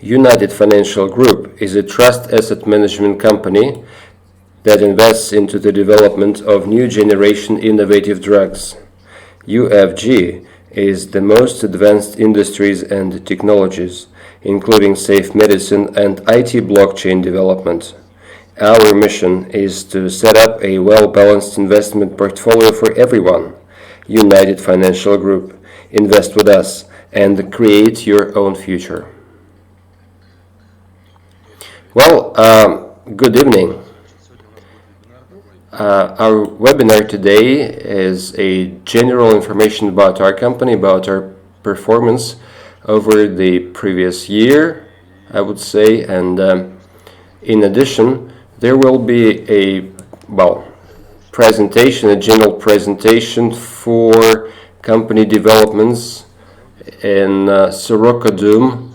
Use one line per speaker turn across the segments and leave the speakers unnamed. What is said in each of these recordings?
United Financial Group is a trust asset management company that invests into the development of new generation innovative drugs. UFG is the most advanced industries and technologies, including safe medicine and IT blockchain development. Our mission is to set up a well-balanced investment portfolio for everyone. United Financial Group. Invest with us and create your own future. Well, good evening. Our webinar today is a general information about our company, about our performance over the previous year, I would say, and in addition, there will be a presentation, a general presentation for company developments in Soroka Doom,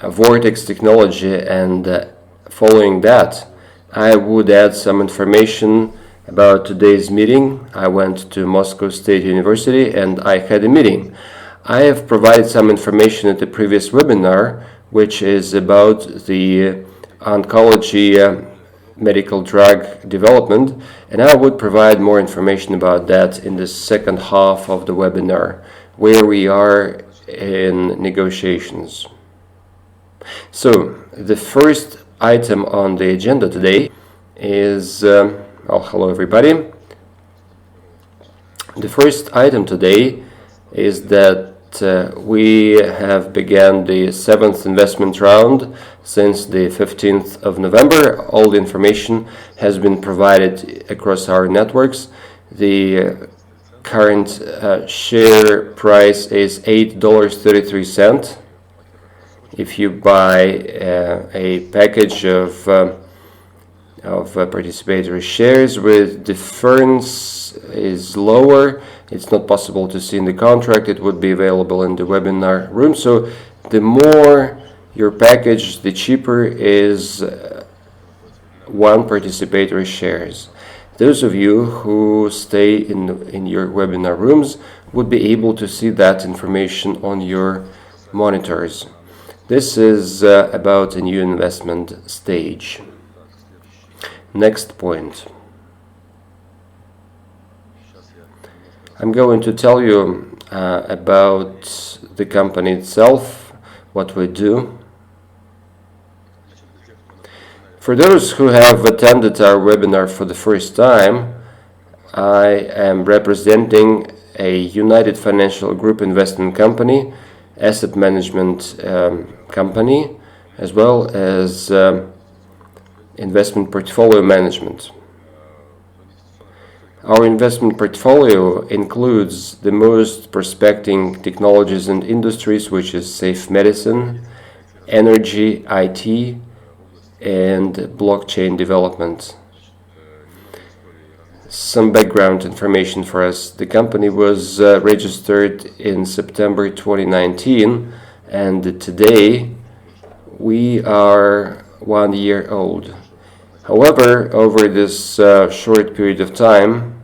Vortex technology, and following that, I would add some information about today's meeting. I went to Moscow State University and I had a meeting. I have provided some information at the previous webinar, which is about the oncology medical drug development, and I would provide more information about that in the second half of the webinar, where we are in negotiations. So, the first item on the agenda today is, hello everybody. The first item today is that we have begun the 7th investment round since the 15th of November. All the information has been provided across our networks. The current share price is $8.33. If you buy a package of participatory shares with difference is lower, it's not possible to see in the contract. It would be available in the webinar room. So the more your package, the cheaper is one participatory shares. Those of you who stay in your webinar rooms would be able to see that information on your monitors. This is about a new investment stage. Next point. I'm going to tell you about the company itself, what we do. For those who have attended our webinar for the first time, I am representing a United Financial Group investment company, asset management company, as well as investment portfolio management. Our investment portfolio includes the most prospecting technologies and industries, which is safe medicine, energy, IT, and blockchain development. Some background information for us. The company was registered in September 2019, and today we are 1 year old. However, over this short period of time,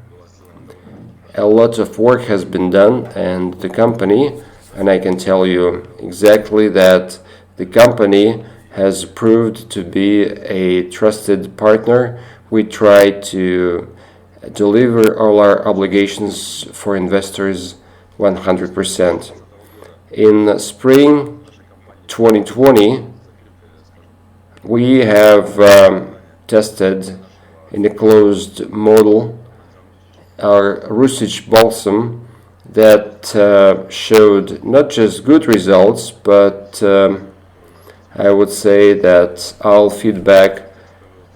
a lot of work has been done, and the company, and I can tell you exactly that the company has proved to be a trusted partner. We try to deliver all our obligations for investors 100%. In spring 2020, we have tested in a closed model our Rusich balsam that showed not just good results, but I would say that all feedback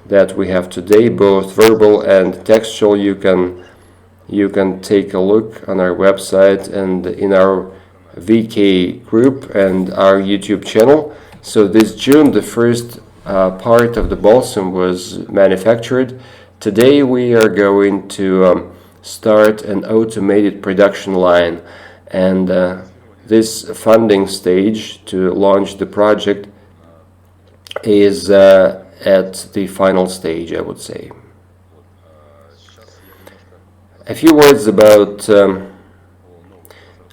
that we have today, both verbal and textual, you can take a look on our website and in our VK group and our YouTube channel. So this June, the first part of the balsam was manufactured. Today we are going to start an automated production line, and this funding stage to launch the project is at the final stage, I would say. A few words about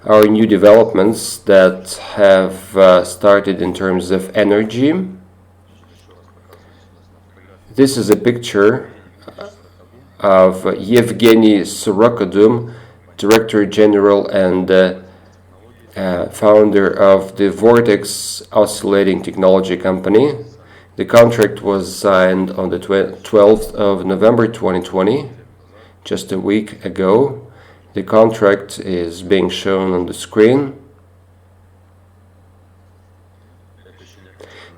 our new developments that have started in terms of energy. This is a picture of Yevgeny Sorokodum, Director General and founder of the Vortex Oscillating Technology Company. The contract was signed on the 12th of November 2020, just a week ago. The contract is being shown on the screen.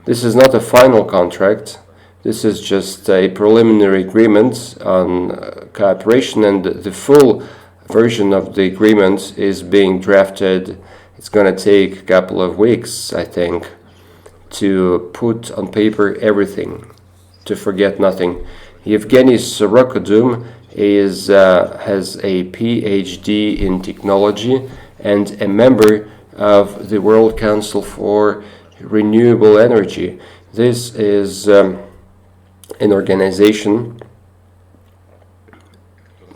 This is not a final contract. This is just a preliminary agreement on cooperation, and the full version of the agreement is being drafted. It's going to take a couple of weeks, I think, to put on paper everything, to forget nothing. Yevgeny Sorokodum has a PhD in technology and a member of the World Council for Renewable Energy. This is an organization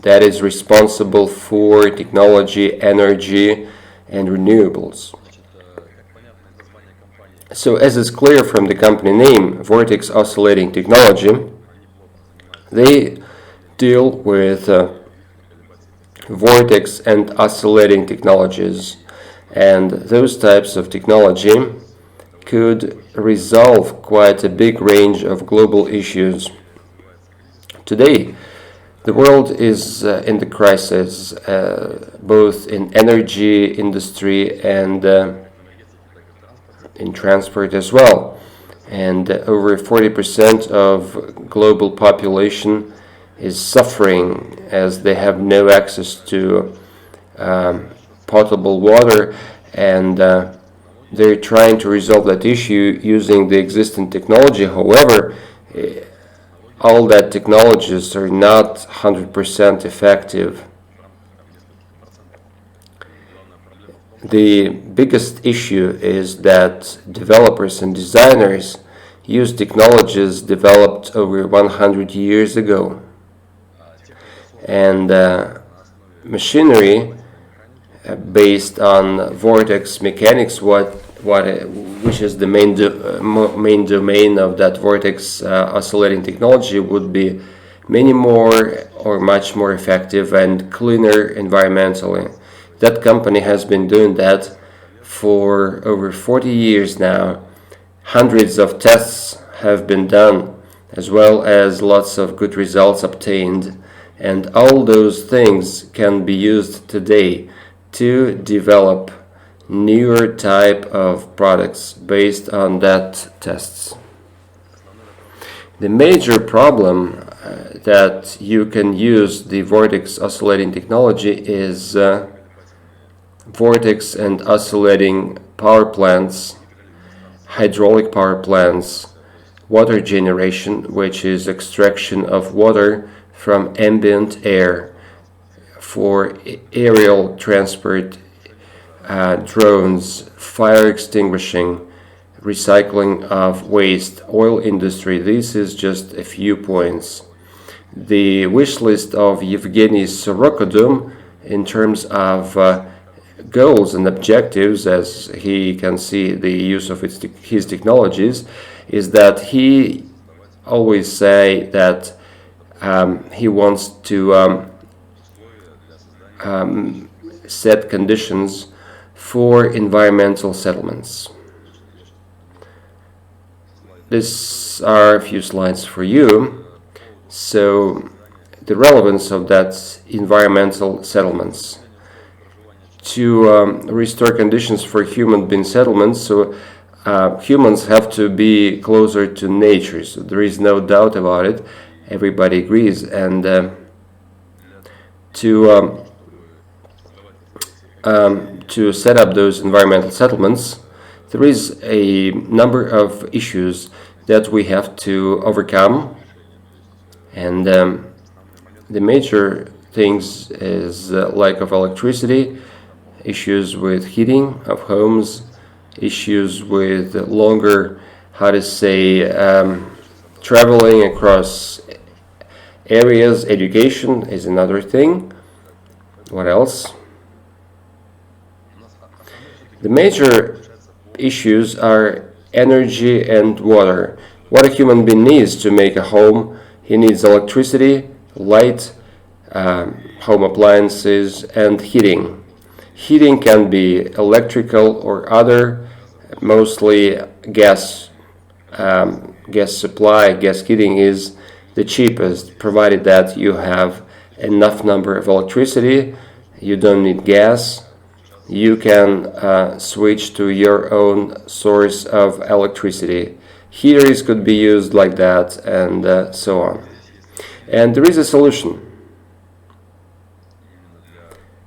that is responsible for technology, energy, and renewables. So, as is clear from the company name, Vortex Oscillating Technology, they deal with vortex and oscillating technologies, and those types of technology could resolve quite a big range of global issues. Today, the world is in the crisis, both in energy industry and in transport as well. And over 40% of global population is suffering as they have no access to potable water, and they're trying to resolve that issue using the existing technology. However, all that technologies are not 100% effective. The biggest issue is that developers and designers use technologies developed over 100 years ago. And machinery based on vortex mechanics, which is the main domain of that vortex oscillating technology, would be many more or much more effective and cleaner environmentally. That company has been doing that for over 40 years now. Hundreds of tests have been done, as well as lots of good results obtained, and all those things can be used today to develop newer type of products based on that tests. The major problem that you can use the vortex oscillating technology is vortex and oscillating power plants, hydraulic power plants, water generation, which is extraction of water from ambient air for aerial transport, drones, fire extinguishing, recycling of waste, oil industry. This is just a few points. The wish list of Yevgeny Sorokodum in terms of goals and objectives, as he can see the use of his technologies, is that he always say that he wants to set conditions for environmental settlements. These are a few slides for you. So, the relevance of that environmental settlements to restore conditions for human-being settlements. So, humans have to be closer to nature. So there is no doubt about it. Everybody agrees, and to set up those environmental settlements, there is a number of issues that we have to overcome, and the major things is lack of electricity, issues with heating of homes, issues with longer, traveling across areas. Education is another thing. What else? The major issues are energy and water. What a human being needs to make a home: he needs electricity, light, home appliances, and heating. Heating can be electrical or other, mostly gas. Gas supply, gas heating is the cheapest, provided that you have enough number of electricity. You don't need gas. You can switch to your own source of electricity. Heaters could be used like that, and so on. And there is a solution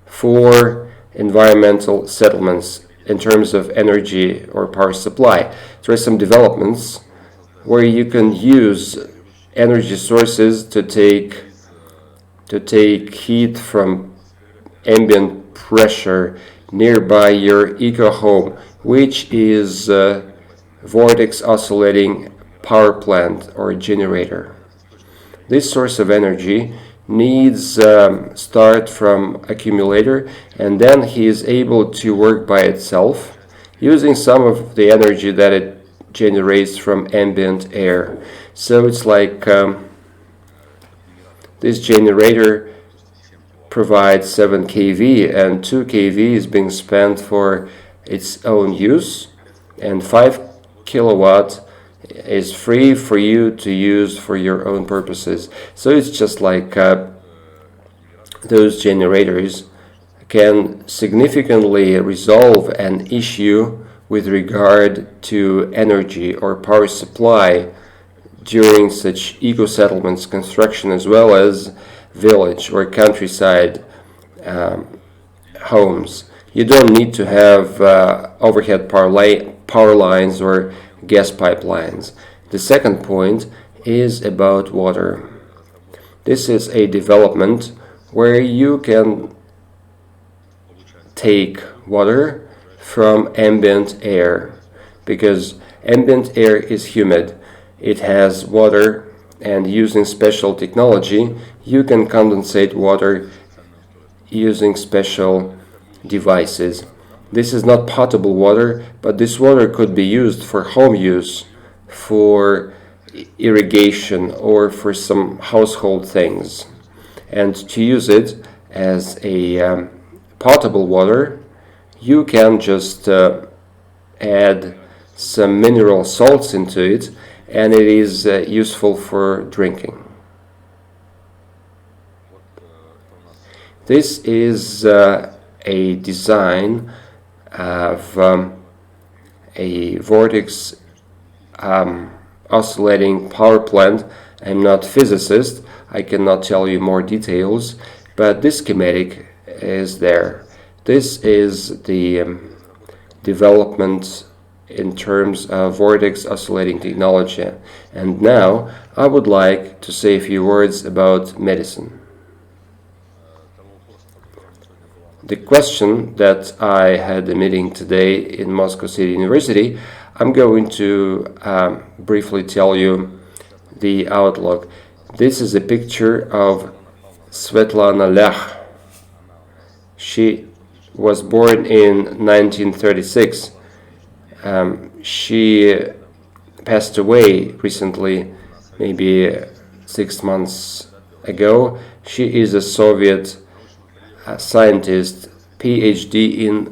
for environmental settlements in terms of energy or power supply. There are some developments where you can use energy sources to take heat from ambient pressure nearby your eco home, which is a vortex oscillating power plant or generator. This source of energy needs start from accumulator, and then he is able to work by itself using some of the energy that it generates from ambient air. So it's like this generator provides 7 kV, and 2 kV is being spent for its own use, and 5 kilowatt is free for you to use for your own purposes. So it's just like those generators can significantly resolve an issue with regard to energy or power supply during such eco-settlements construction, as well as village or countryside homes. You don't need to have overhead power lines or gas pipelines. The second point is about water. This is a development where you can take water from ambient air, because ambient air is humid. It has water, and using special technology you can condensate water using special devices. This is not potable water, but this water could be used for home use, for irrigation, or for some household things. And to use it as a potable water, you can just add some mineral salts into it, and it is useful for drinking. This is a design of a vortex oscillating power plant. I'm not a physicist, I cannot tell you more details, but this schematic is there. This is the development in terms of vortex oscillating technology. And now I would like to say a few words about medicine. The question that I had a meeting today in Moscow City University, I'm going to briefly tell you the outlook. This is a picture of Svetlana Lech. She was born in 1936. She passed away recently, maybe 6 months ago. She is a Soviet scientist, PhD in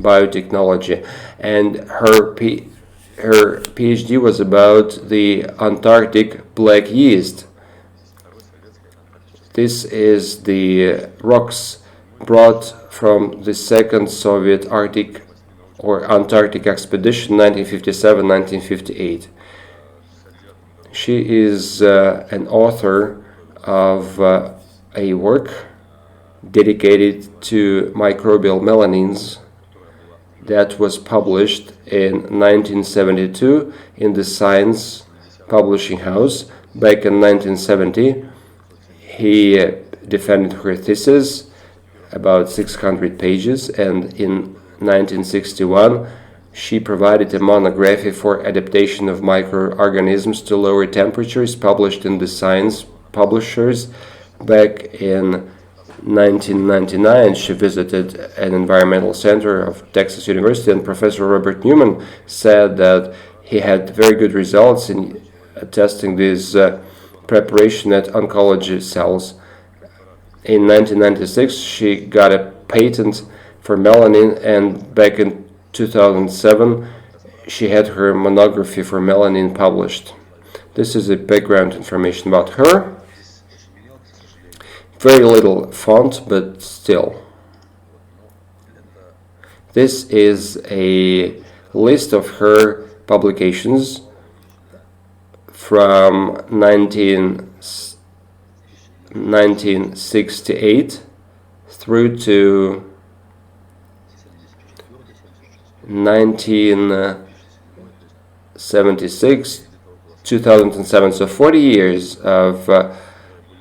biotechnology, and her PhD was about the Antarctic black yeast. This is the rocks brought from the second Soviet Arctic or Antarctic expedition, 1957-1958. She is an author of a work dedicated to microbial melanins that was published in 1972 in the Science Publishing House. Back in 1970, he defended her thesis, about 600 pages, and in 1961 she provided a monograph for adaptation of microorganisms to lower temperatures, published in the Science Publishers back in 1999, she visited an environmental center of Texas University, and Professor Robert Newman said that he had very good results in testing this preparation at oncology cells. In 1996, she got a patent for melanin, and back in 2007, she had her monography for melanin published. This is the background information about her. Very little font, but still. This is a list of her publications from 1968 through to 1976, 2007. So 40 years of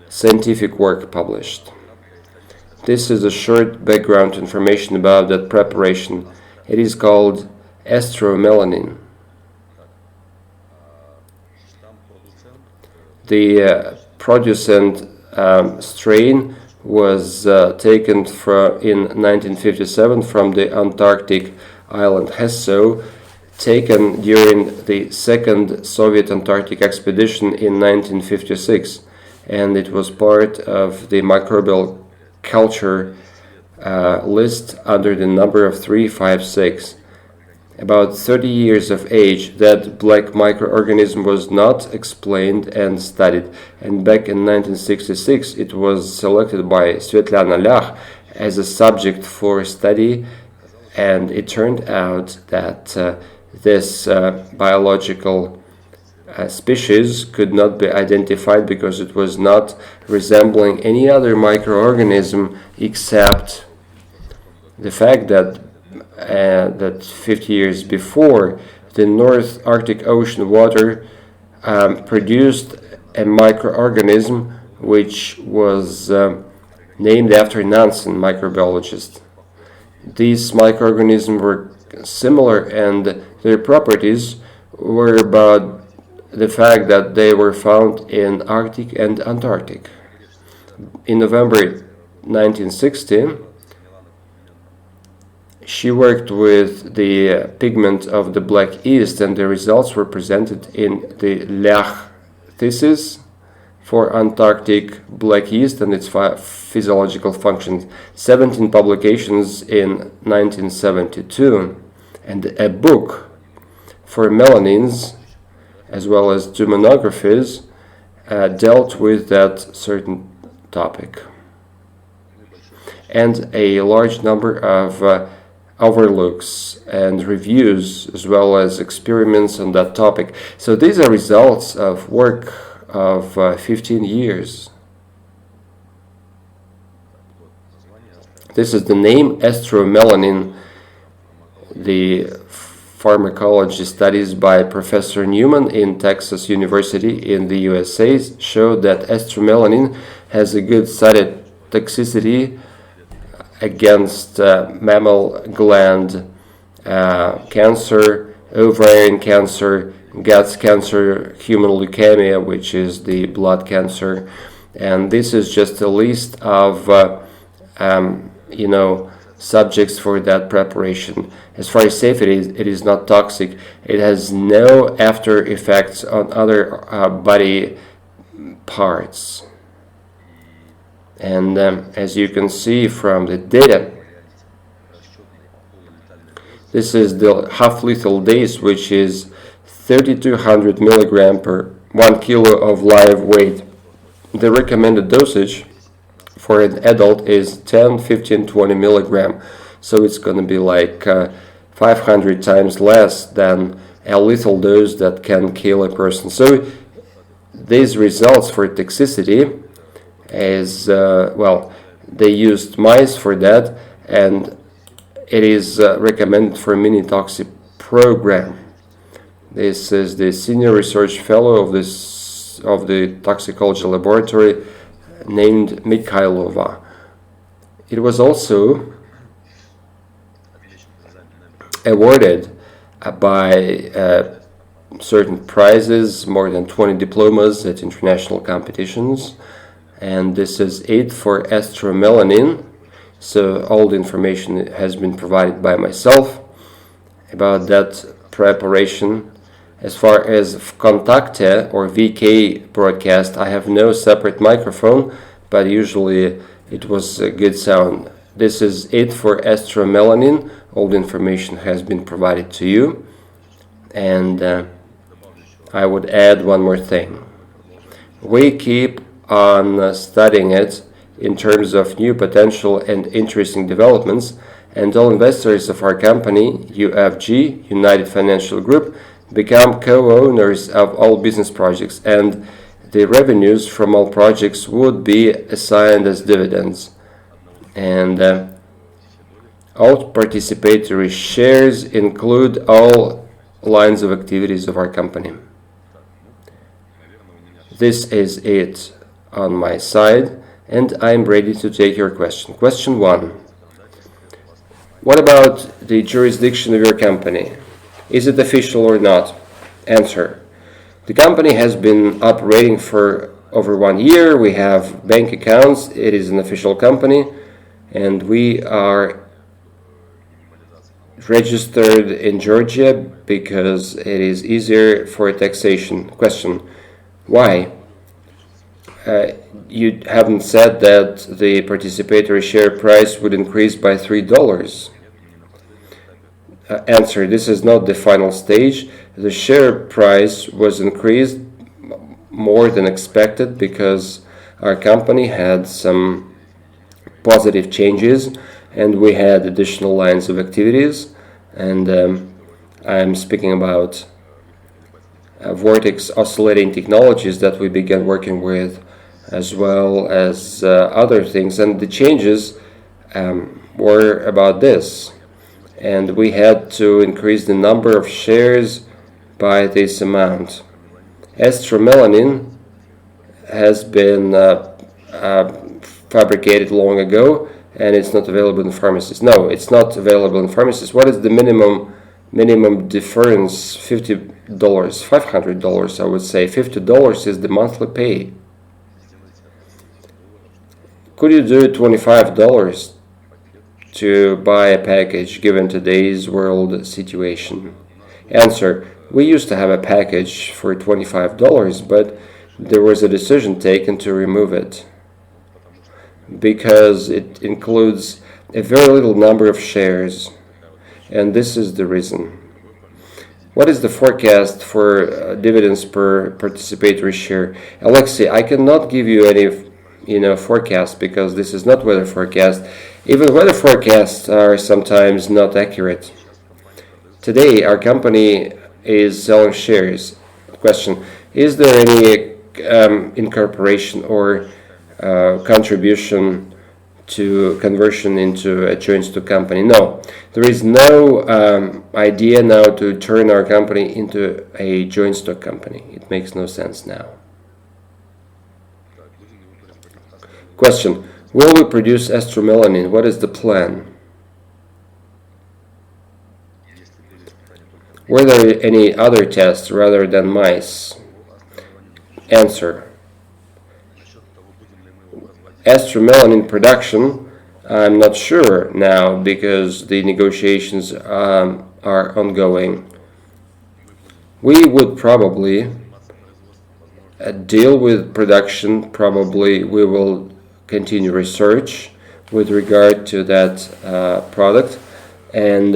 scientific work published. This is a short background information about that preparation. It is called estromelanin. The producent strain was taken in 1957 from the Antarctic island Hesso, taken during the second Soviet Antarctic expedition in 1956, and it was part of the microbial culture list under the number of 356. About 30 years of age, that black microorganism was not explained and studied, and back in 1966 it was selected by Svetlana Lach as a subject for study, and it turned out that this biological species could not be identified because it was not resembling any other microorganism, except the fact that 50 years before, the North Arctic Ocean water produced a microorganism which was named after Nansen, microbiologist. These microorganisms were similar, and their properties were about the fact that they were found in Arctic and Antarctic. In November 1960, she worked with the pigment of the black yeast, and the results were presented in the Lach thesis for Antarctic black yeast and its physiological functions. 17 publications in 1972, and a book for melanins, as well as two monographies, dealt with that certain topic. And a large number of overlooks and reviews, as well as experiments on that topic. So these are results of work of 15 years. This is the name estromelanin. The pharmacology studies by Professor Newman in Texas University in the USA showed that estromelanin has a good cytotoxicity against mammal gland cancer, ovarian cancer, gut cancer, human leukemia, which is the blood cancer. And this is just a list of subjects for that preparation. As far as safety, it is not toxic. It has no after effects on other body parts. And as you can see from the data, this is the half-lethal dose, which is 3,200 milligram per 1 kilo of live weight. The recommended dosage for an adult is 10, 15, 20 milligram. So it's going to be like 500 times less than a lethal dose that can kill a person. So these results for toxicity is, they used mice for that, and it is recommended for a mini-toxic program. This is the senior research fellow of the toxicology laboratory named Mikhailova. It was also awarded by certain prizes, more than 20 diplomas at international competitions and this is it for estromelanin. So all the information has been provided by myself about that preparation. As far as Contacte or VK broadcast, I have no separate microphone, but usually it was a good sound. This is it for estromelanin. All the information has been provided to you. And I would add one more thing. We keep on studying it in terms of new potential and interesting developments, and all investors of our company, UFG, United Financial Group, become co-owners of all business projects, and the revenues from all projects would be assigned as dividends. And all participatory shares include all lines of activities of our company. This is it on my side, and I'm ready to take your question. Question 1. What about the jurisdiction of your company? Is it official or not? Answer. The company has been operating for over 1 year. We have bank accounts. It is an official company, and we are registered in Georgia because it is easier for taxation. Question. Why? You haven't said that the participatory share price would increase by $3. Answer. This is not the final stage. The share price was increased more than expected because our company had some positive changes and we had additional lines of activities, and I'm speaking about vortex oscillating technologies that we began working with, as well as other things, and the changes were about this, and we had to increase the number of shares by this amount. Estromelanin has been fabricated long ago, and it's not available in pharmacies. No, it's not available in pharmacies. What is the minimum difference? $50, $500, I would say. $50 is the monthly pay. Could you do $25 to buy a package given today's world situation? Answer. We used to have a package for $25, but there was a decision taken to remove it because it includes a very little number of shares, and this is the reason. What is the forecast for dividends per participatory share? Alexei, I cannot give you any forecast because this is not weather forecast. Even weather forecasts are sometimes not accurate. Today our company is selling shares. Question. Is there any incorporation or contribution to conversion into a joint stock company? No, there is no idea now to turn our company into a joint stock company. It makes no sense now. Question. Will we produce estromelanin? What is the plan? Were there any other tests rather than mice? Answer. Estromelanin production, I'm not sure now because the negotiations are ongoing. We would probably deal with production. Probably we will continue research with regard to that product, and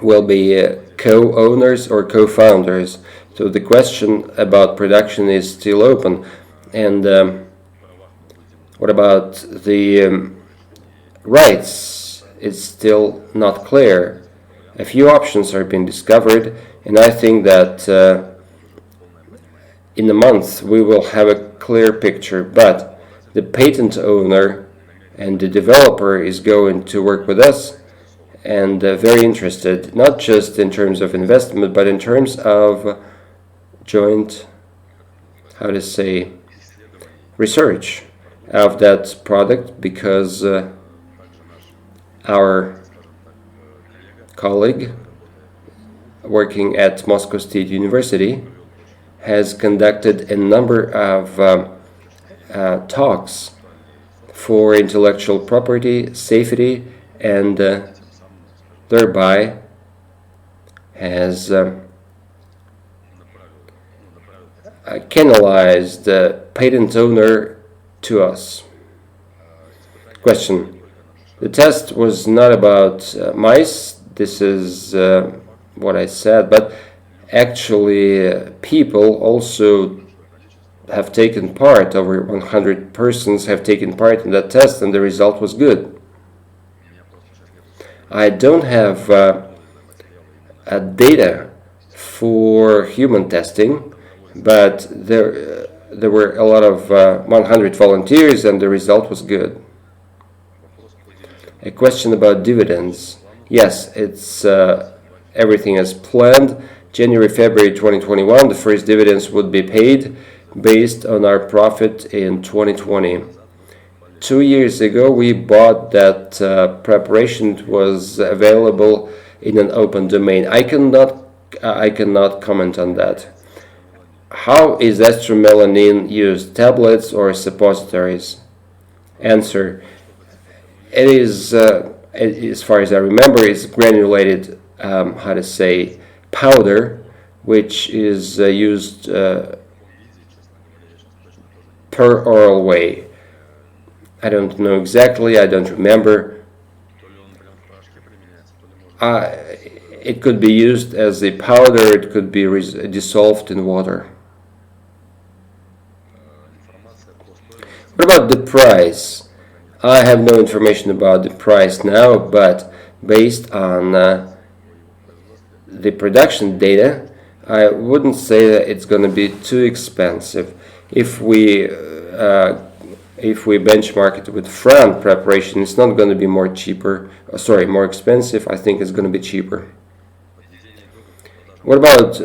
will be co-owners or co-founders. So the question about production is still open. And what about the rights? It's still not clear. A few options are being discovered, and I think that in a month we will have a clear picture. But the patent owner and the developer is going to work with us, and very interested, not just in terms of investment, but in terms of joint, research of that product, because our colleague working at Moscow State University has conducted a number of talks for intellectual property, safety, and thereby has canalized the patent owner to us. Question. The test was not about mice, this is what I said, but actually people also have taken part, over 100 persons have taken part in that test, and the result was good. I don't have data for human testing, but there were a lot of 100 volunteers and the result was good. A question about dividends. Yes, it's everything as planned. January, February 2021, the first dividends would be paid based on our profit in 2020. 2 years ago, we bought that preparation. It was available in an open domain. I cannot comment on that. How is estromelanin used? Tablets or suppositories? Answer. It is, as far as I remember, it's granulated, powder, which is used per oral way. I don't know exactly, I don't remember. It could be used as a powder, it could be dissolved in water. What about the price? I have no information about the price now, but based on the production data, I wouldn't say that it's going to be too expensive. If we benchmark it with Fran preparation, it's not going to be more expensive. I think it's going to be cheaper. What about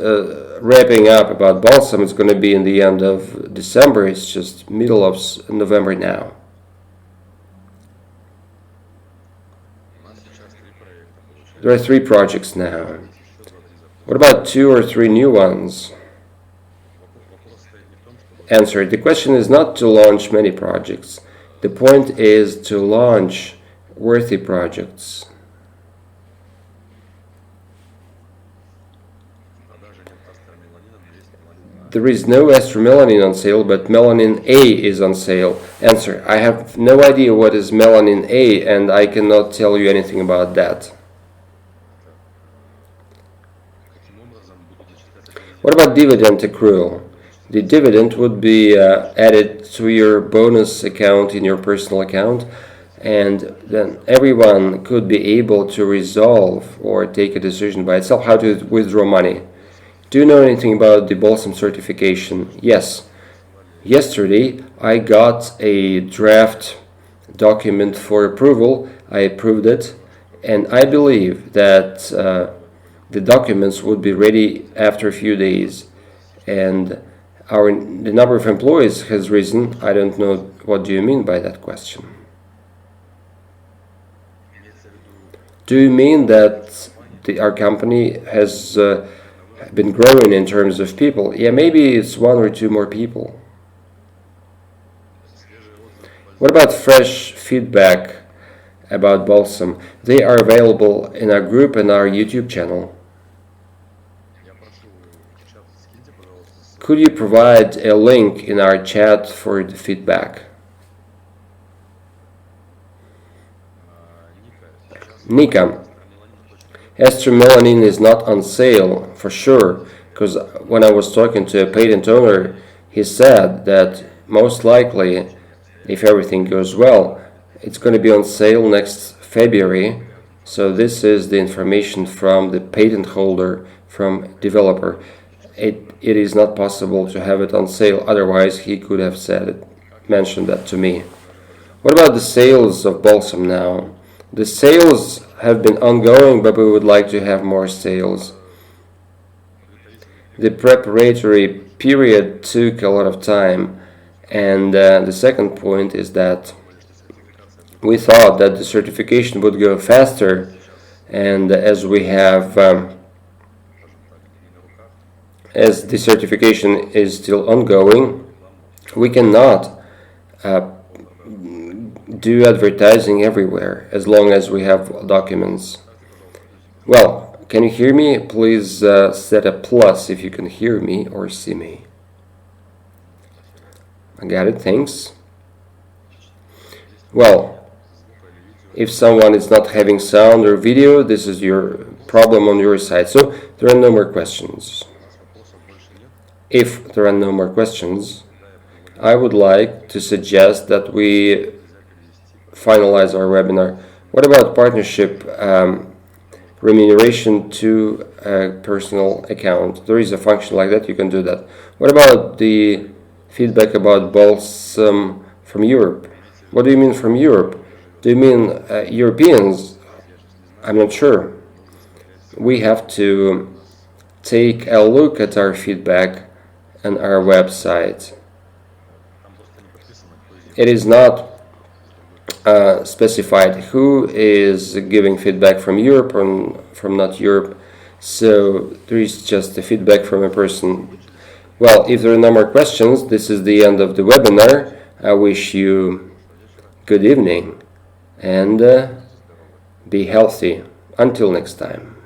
wrapping up about balsam? It's going to be in the end of December. It's just middle of November now. There are 3 projects now. What about 2 or 3 new ones? Answer. The question is not to launch many projects. The point is to launch worthy projects. There is no estromelanin on sale, but melanin A is on sale. Answer. I have no idea what is melanin A, and I cannot tell you anything about that. What about dividend accrual? The dividend would be added to your bonus account in your personal account, and then everyone could be able to resolve or take a decision by itself how to withdraw money. Do you know anything about the balsam certification? Yes. Yesterday I got a draft document for approval. I approved it, and I believe that the documents would be ready after a few days, and the number of employees has risen. I don't know what do you mean by that question. Do you mean that our company has been growing in terms of people? Yeah, maybe it's 1 or 2 more people. What about fresh feedback about balsam? They are available in our group and our YouTube channel. Could you provide a link in our chat for the feedback? Nika, estromelanin is not on sale for sure, because when I was talking to a patent owner, he said that most likely, if everything goes well, it's going to be on sale next February. So this is the information from the patent holder, from developer. It is not possible to have it on sale, otherwise he could have mentioned that to me. What about the sales of balsam now? The sales have been ongoing, but we would like to have more sales. The preparatory period took a lot of time, and the second point is that we thought that the certification would go faster, and as the certification is still ongoing, we cannot do advertising everywhere as long as we have documents. Well, can you hear me? Please set a plus if you can hear me or see me. I got it, thanks. Well, if someone is not having sound or video, this is your problem on your side. So there are no more questions. If there are no more questions, I would like to suggest that we finalize our webinar. What about partnership remuneration to a personal account? There is a function like that, you can do that. What about the feedback about balsam from Europe? What do you mean from Europe? Do you mean Europeans? I'm not sure. We have to take a look at our feedback on our website. It is not specified who is giving feedback from Europe or from not Europe, so there is just the feedback from a person. Well, if there are no more questions, this is the end of the webinar. I wish you good evening and be healthy. Until next time.